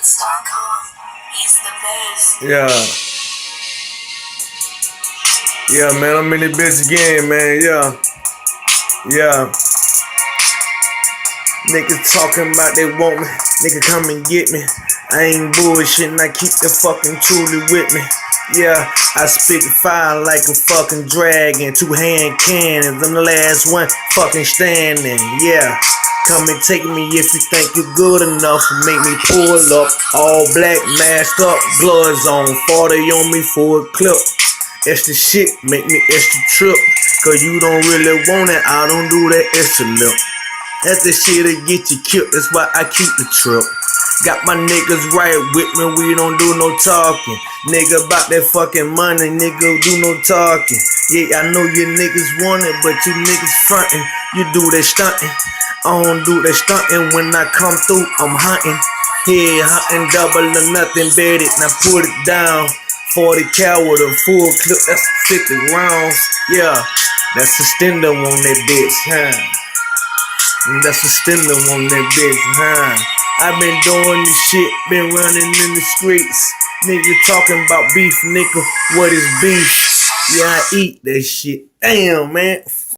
Beats.com. He's the best. Yeah, man, I'm in this bitch again, man. Yeah. Niggas talking about they want me. Nigga, come and get me. I ain't bullshitting, I keep the fucking truly with me. Yeah, I spit fire like a fucking dragon. 2-hand cannons, I'm the last one fucking standing. Yeah, come and take me if you think you're good enough. Make me pull up, all black, masked up, gloves on, 40 on me for a clip. Extra shit, make me extra trip. Cause you don't really want it, I don't do that extra lip. That's the shit that get you killed, that's why I keep the trip. Got my niggas right with me, we don't do no talking. Nigga about that fucking money, nigga do no talking. Yeah, I know you niggas want it, but you niggas frontin'. You do that stuntin', I don't do that stuntin'. When I come through, I'm hunting. Yeah, hunting double or nothing, bet it, now put it down. 40 cal with a full clip, that's 50 rounds. Yeah, that's a stender on that bitch, huh? That's a stender on that bitch, huh? I been doing this shit, been running in the streets. Nigga talking about beef, nigga, what is beef? Yeah, I eat that shit. Damn, man.